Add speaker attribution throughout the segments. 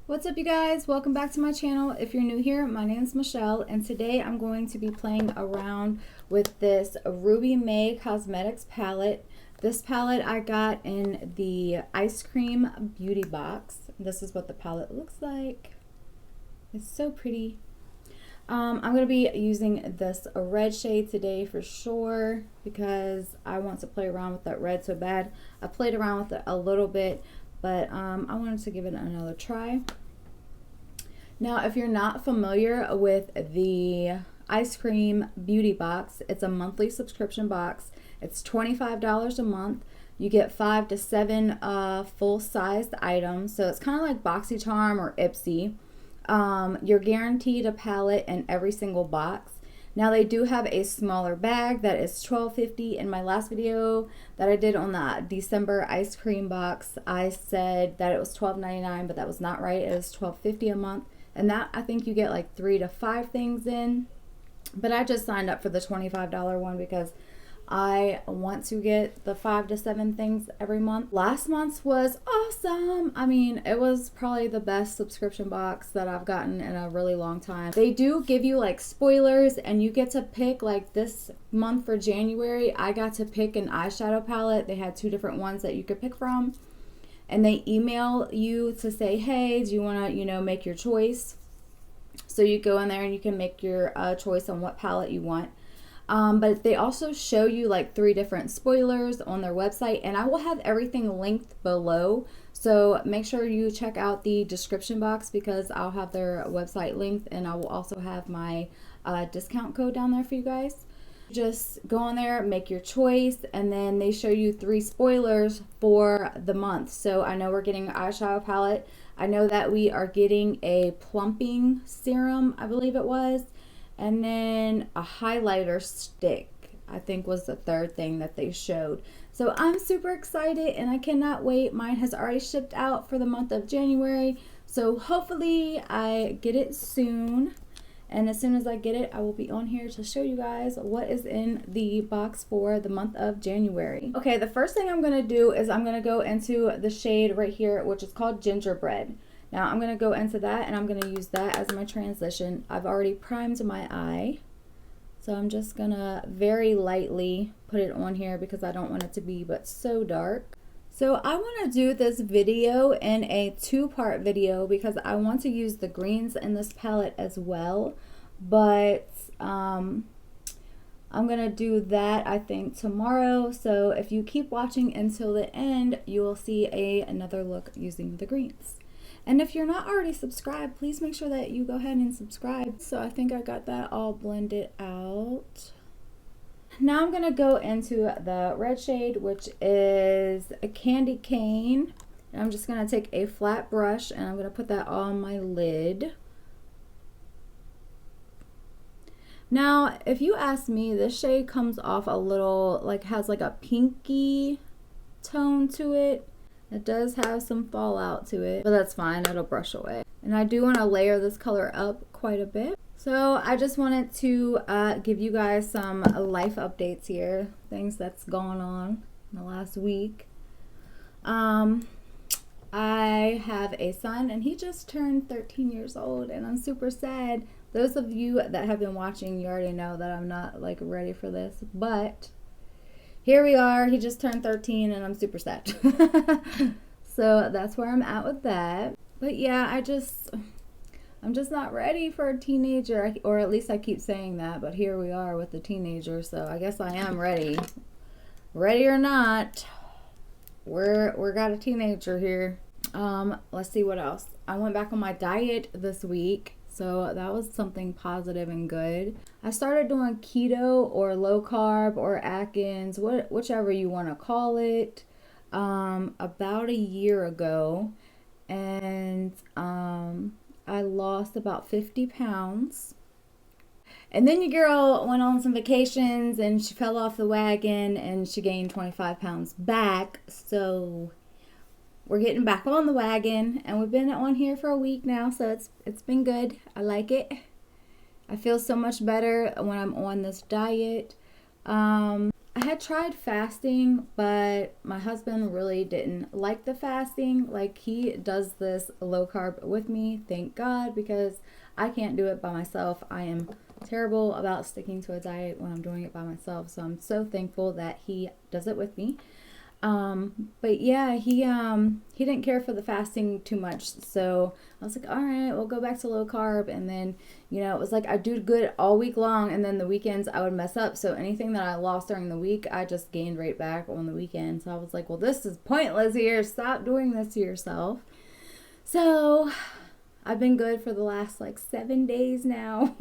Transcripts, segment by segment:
Speaker 1: What's up, you guys? Welcome back to my channel. If you're new here, my name is Michelle, and today I'm going to be playing around with this Ruby May Cosmetics palette. This palette I got in the ice cream beauty box. This is what the palette looks like. It's so pretty. I'm going to be using this red shade today for sure because I want to play around with that red so bad. I played around with it a little bit, but I wanted to give it another try. Now, if you're not familiar with the ice cream beauty box, it's a monthly subscription box. It's $25 a month. You get 5 to 7 full-sized items, so it's kind of like BoxyCharm or Ipsy. You're guaranteed a palette in every single box. Now, they do have a smaller bag that is $12.50. In my last video that I did on the December ice cream box, I said that it was $12.99, but that was not right. It is $12.50 a month. And that, I think you get like 3 to 5 things in. But I just signed up for the $25 one because I want to get the 5 to 7 things every month. Last month's was awesome. I mean, it was probably the best subscription box that I've gotten in a really long time. They do give you like spoilers, and you get to pick, like this month for January, I got to pick an eyeshadow palette. They had 2 different ones that you could pick from. And they email you to say, hey, do you want to, make your choice? So you go in there and you can make your choice on what palette you want. But they also show you like 3 different spoilers on their website, and I will have everything linked below. So make sure you check out the description box because I'll have their website linked, and I will also have my discount code down there for you guys. Just go on there, make your choice, and then they show you 3 spoilers for the month. So I know we're getting an eyeshadow palette. I know that we are getting a plumping serum, I believe it was, and then a highlighter stick, I think was the 3rd thing that they showed. So I'm super excited and I cannot wait. Mine has already shipped out for the month of January, so hopefully I get it soon. And as soon as I get it, I will be on here to show you guys what is in the box for the month of January. Okay, the first thing I'm going to do is I'm going to go into the shade right here, which is called Gingerbread. Now I'm going to go into that, and I'm going to use that as my transition. I've already primed my eye, so I'm just going to very lightly put it on here because I don't want it to be but so dark. So I want to do this video in a 2-part video because I want to use the greens in this palette as well. But I'm going to do that, I think, tomorrow. So if you keep watching until the end, you will see another look using the greens. And if you're not already subscribed, please make sure that you go ahead and subscribe. So I think I got that all blended out. Now I'm going to go into the red shade, which is a candy cane. And I'm just going to take a flat brush and I'm going to put that on my lid. Now, if you ask me, this shade comes off a little, like has like a pinky tone to it. It does have some fallout to it, but that's fine. It'll brush away. And I do want to layer this color up quite a bit. So I just wanted to give you guys some life updates here, things that's gone on in the last week. I have a son, and he just turned 13 years old, and I'm super sad. Those of you that have been watching, you already know that I'm not like ready for this, but here we are. He just turned 13, and I'm super sad. So that's where I'm at with that. But yeah, I'm just not ready for a teenager, or at least I keep saying that, but here we are with the teenager, so I guess I am ready. Ready or not, we're got a teenager here. Let's see what else. I went back on my diet this week, so that was something positive and good. I started doing keto or low carb or Atkins, whichever you want to call it, about a year ago, and I lost about 50 pounds. And then your girl went on some vacations and she fell off the wagon and she gained 25 pounds back. So we're getting back on the wagon, and we've been on here for a week now, so it's been good. I like it. I feel so much better when I'm on this diet. I had tried fasting, but my husband really didn't like the fasting. Like, he does this low carb with me, thank God, because I can't do it by myself. I am terrible about sticking to a diet when I'm doing it by myself. So I'm so thankful that he does it with me. But yeah, he didn't care for the fasting too much. So I was like, all right, we'll go back to low carb. And then, you know, it was like I do good all week long, and then the weekends I would mess up. So anything that I lost during the week, I just gained right back on the weekend. So I was like, well, this is pointless here. Stop doing this to yourself. So I've been good for the last like 7 days now.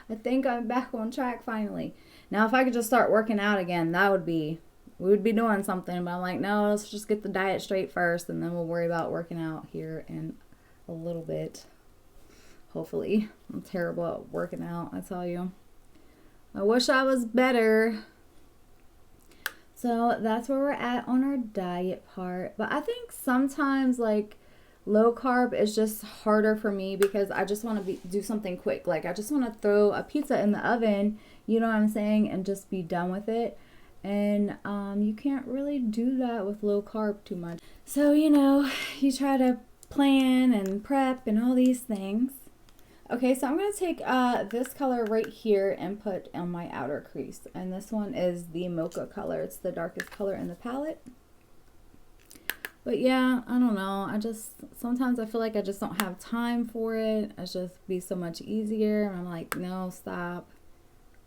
Speaker 1: I think I'm back on track finally. Now, if I could just start working out again, we would be doing something. But I'm like, no, let's just get the diet straight first, and then we'll worry about working out here in a little bit. Hopefully. I'm terrible at working out, I tell you. I wish I was better. So that's where we're at on our diet part. But I think sometimes like low carb is just harder for me because I just want to do something quick. Like, I just want to throw a pizza in the oven, you know what I'm saying, and just be done with it. And you can't really do that with low carb too much. So, you know, you try to plan and prep and all these things. Okay, so I'm going to take this color right here and put on my outer crease. And this one is the Mocha color. It's the darkest color in the palette. But yeah, I don't know. Sometimes I feel like I just don't have time for it. It's just be so much easier. And I'm like, no, stop.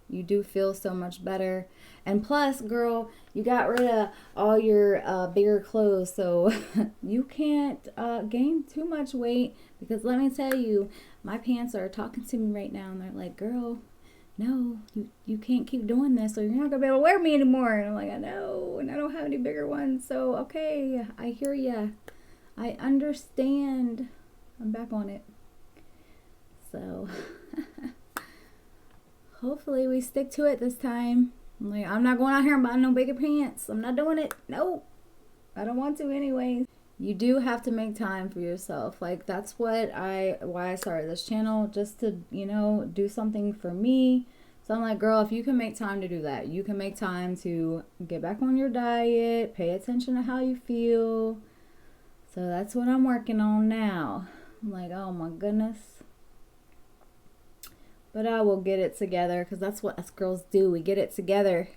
Speaker 1: You do feel so much better. And plus, girl, you got rid of all your bigger clothes, so you can't gain too much weight. Because let me tell you, my pants are talking to me right now, and they're like, girl, no, you can't keep doing this, or you're not going to be able to wear me anymore. And I'm like, I know, and I don't have any bigger ones. So, okay, I hear ya. I understand. I'm back on it. So... hopefully we stick to it this time. I'm not going out here and buying no bigger pants. I'm not doing it. No, I don't want to anyways. You do have to make time for yourself. Like, that's why I started this channel, just to, you know, do something for me. So I'm like, girl, if you can make time to do that, you can make time to get back on your diet, pay attention to how you feel. So that's what I'm working on now. I'm like, oh my goodness. But I will get it together, because that's what us girls do. We get it together.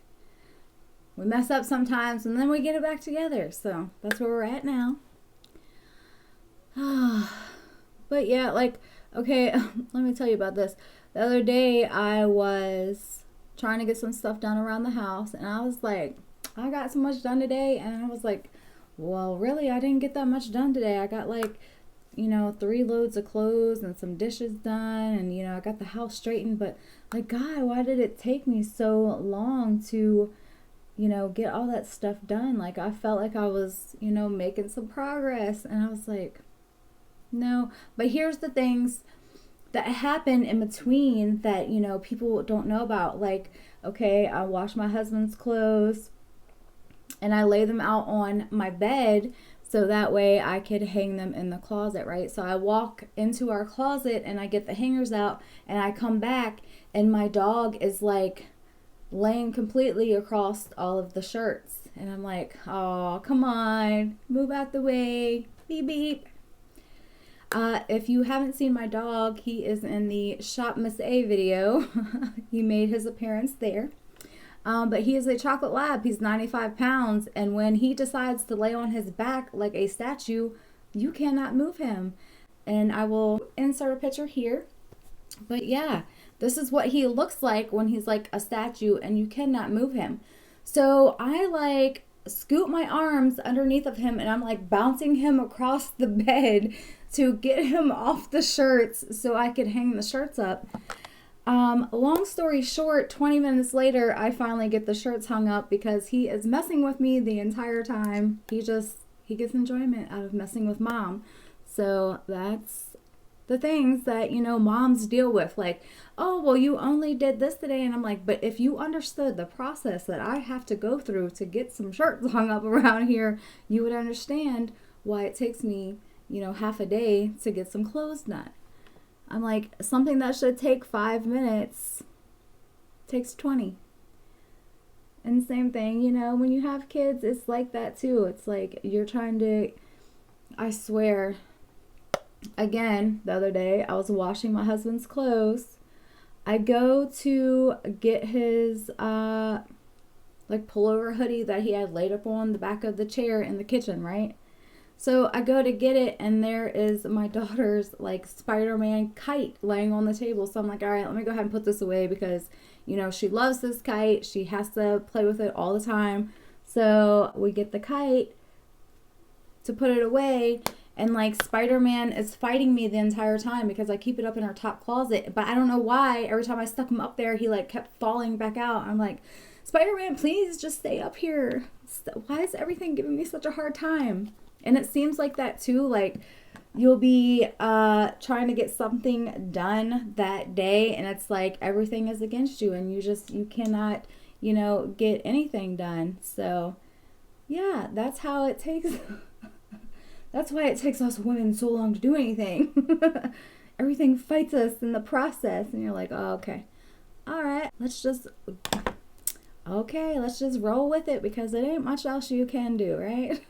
Speaker 1: We mess up sometimes, and then we get it back together. So that's where we're at now. But yeah, like, okay, let me tell you about this. The other day, I was trying to get some stuff done around the house, and I was like, I got so much done today. And I was like, well, really, I didn't get that much done today. I got like, you know, 3 loads of clothes and some dishes done, and, you know, I got the house straightened. But like, God, why did it take me so long to, you know, get all that stuff done? Like, I felt like I was, you know, making some progress, and I was like, no. But here's the things that happen in between that, you know, people don't know about. Like, okay, I wash my husband's clothes and I lay them out on my bed, so that way I could hang them in the closet, right? So I walk into our closet and I get the hangers out, and I come back and my dog is like laying completely across all of the shirts. And I'm like, oh, come on, move out the way, beep beep. If you haven't seen my dog, he is in the Shop Miss A video. He made his appearance there. But he is a chocolate lab. He's 95 pounds. And when he decides to lay on his back like a statue, you cannot move him. And I will insert a picture here. But yeah, this is what he looks like when he's like a statue and you cannot move him. So I like scoot my arms underneath of him, and I'm like bouncing him across the bed to get him off the shirts so I could hang the shirts up. Long story short, 20 minutes later, I finally get the shirts hung up because he is messing with me the entire time. He gets enjoyment out of messing with mom. So that's the things that, you know, moms deal with. Like, oh, well, you only did this today. And I'm like, but if you understood the process that I have to go through to get some shirts hung up around here, you would understand why it takes me, you know, half a day to get some clothes done. I'm like, something that should take 5 minutes takes 20. And same thing, you know, when you have kids, it's like that too. It's like you're trying to, I swear, again, the other day, I was washing my husband's clothes. I go to get his, like pullover hoodie that he had laid up on the back of the chair in the kitchen, right? So I go to get it, and there is my daughter's like Spider-Man kite laying on the table. So I'm like, all right, let me go ahead and put this away because, you know, she loves this kite. She has to play with it all the time. So we get the kite to put it away, and like Spider-Man is fighting me the entire time because I keep it up in our top closet. But I don't know why. Every time I stuck him up there, he like kept falling back out. I'm like, Spider-Man, please just stay up here. Why is everything giving me such a hard time? And it seems like that too. Like you'll be trying to get something done that day, and it's like everything is against you, and you cannot, you know, get anything done. So yeah, that's how it takes. That's why it takes us women so long to do anything. Everything fights us in the process, and you're like, oh, okay, all right, let's just roll with it because it ain't much else you can do, right?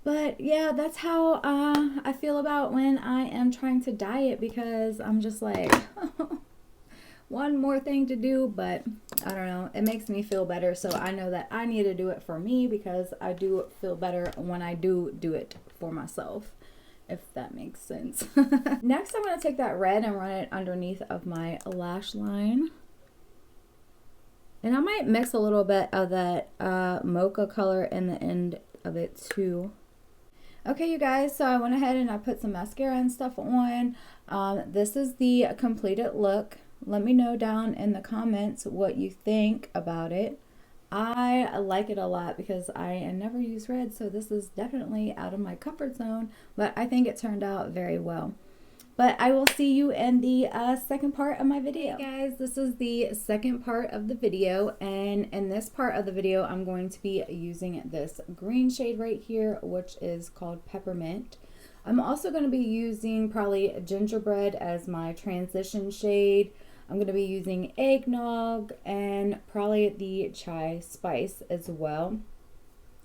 Speaker 1: But yeah, that's how I feel about when I am trying to diet, because I'm just like, one more thing to do, but I don't know. It makes me feel better, so I know that I need to do it for me because I do feel better when I do it for myself, if that makes sense. Next, I'm going to take that red and run it underneath of my lash line. And I might mix a little bit of that Mocha color in the end of it too. Okay, you guys, so I went ahead and I put some mascara and stuff on. This is the completed look. Let me know down in the comments what you think about it. I like it a lot because I never use red, so this is definitely out of my comfort zone, but I think it turned out very well. But I will see you in the second part of my video. Hey guys, this is the second part of the video, and in this part of the video, I'm going to be using this green shade right here, which is called Peppermint. I'm also going to be using probably Gingerbread as my transition shade. I'm going to be using Eggnog and probably the Chai Spice as well.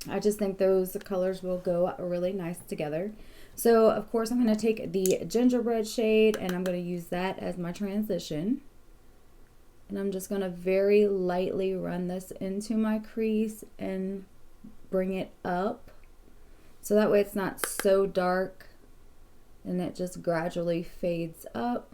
Speaker 1: I just think those colors will go really nice together. So, of course, I'm going to take the Gingerbread shade and I'm going to use that as my transition. And I'm just going to very lightly run this into my crease and bring it up. So that way it's not so dark and it just gradually fades up.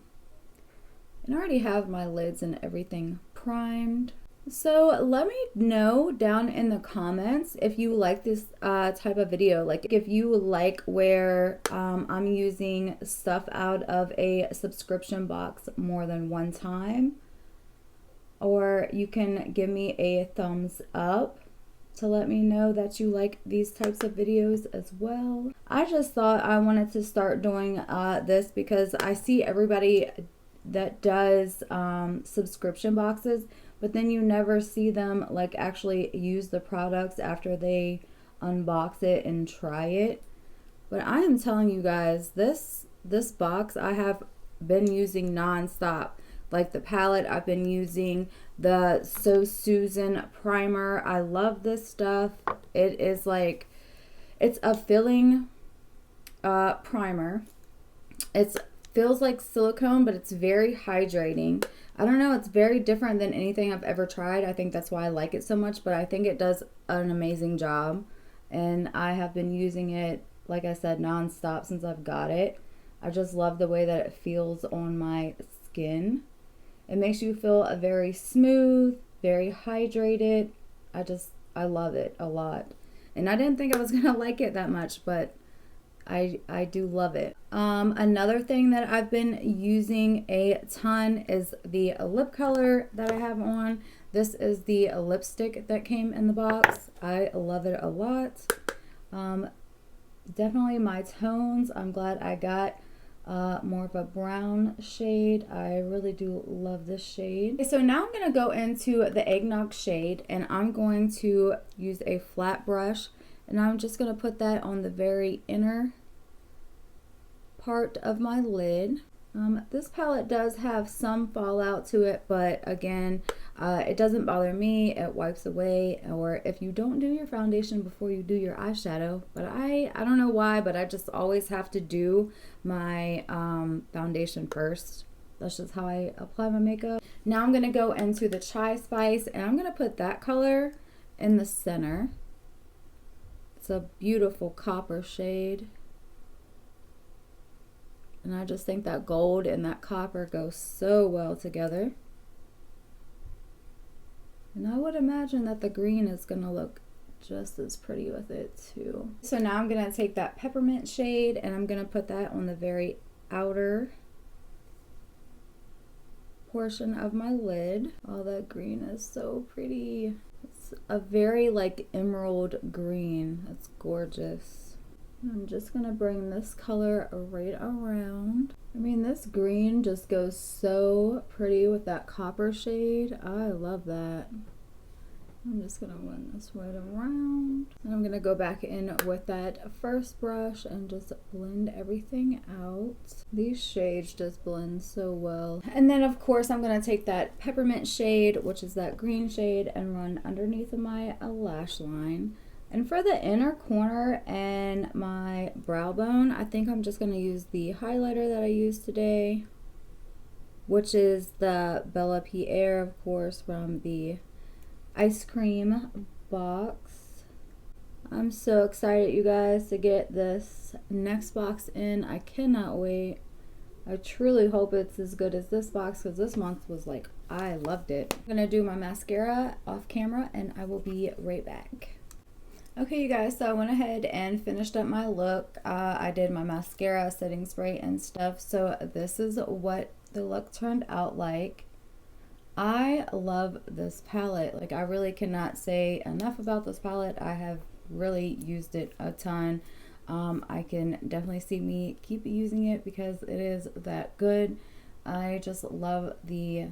Speaker 1: And I already have my lids and everything primed. So let me know down in the comments if you like this type of video. Like if you like where I'm using stuff out of a subscription box more than one time. Or you can give me a thumbs up to let me know that you like these types of videos as well. I just thought I wanted to start doing this because I see everybody that does subscription boxes, but then you never see them like actually use the products after they unbox it and try it. But I am telling you guys, this box I have been using non-stop. Like the palette, I've been using the So Susan primer. I love this stuff. It is like, it's a filling primer. It feels like silicone, but it's very hydrating. I don't know, it's very different than anything I've ever tried. I think that's why I like it so much, but I think it does an amazing job. And I have been using it, like I said, non-stop since I've got it. I just love the way that it feels on my skin. It makes you feel very smooth, very hydrated. I love it a lot. And I didn't think I was gonna like it that much, but I do love it. Another thing that I've been using a ton is the lip color that I have on. This is the lipstick that came in the box. I love it a lot. Definitely my tones. I'm glad I got more of a brown shade. I really do love this shade. Okay, so now I'm going to go into the Eggnog shade, and I'm going to use a flat brush, and I'm just going to put that on the very inner part of my lid. This palette does have some fallout to it, but again, It doesn't bother me, it wipes away, or if you don't do your foundation before you do your eyeshadow. But I don't know why, but I just always have to do my foundation first. That's just how I apply my makeup. Now I'm gonna go into the Chai Spice, and I'm gonna put that color in the center. It's a beautiful copper shade. And I just think that gold and that copper go so well together. And I would imagine that the green is gonna look just as pretty with it too. So now I'm gonna take that Peppermint shade and I'm gonna put that on the very outer portion of my lid. Oh, that green is so pretty. It's a very like emerald green. It's gorgeous. I'm just gonna bring this color right around. I mean, this green just goes so pretty with that copper shade. I love that. I'm just gonna run this right around. And I'm gonna go back in with that first brush and just blend everything out. These shades just blend so well. And then of course I'm gonna take that Peppermint shade, which is that green shade, and run underneath of my lash line. And for the inner corner and my brow bone, I think I'm just going to use the highlighter that I used today, which is the Bella Pierre, of course, from the ice cream box. I'm so excited, you guys, to get this next box in. I cannot wait. I truly hope it's as good as this box, because this month was like, I loved it. I'm going to do my mascara off camera and I will be right back. Okay, you guys, so I went ahead and finished up my look. I did my mascara, setting spray, and stuff. So this is what the look turned out like. I love this palette. Like, I really cannot say enough about this palette. I have really used it a ton. I can definitely see me keep using it because it is that good. I just love the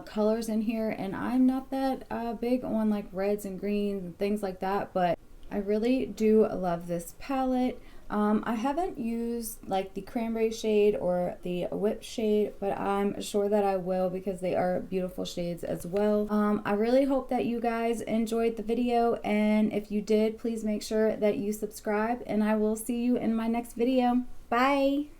Speaker 1: colors in here, and I'm not that big on like reds and greens and things like that, but I really do love this palette. I haven't used like the cranberry shade or the whip shade, but I'm sure that I will because they are beautiful shades as well. I really hope that you guys enjoyed the video, and if you did, please make sure that you subscribe, and I will see you in my next video. Bye!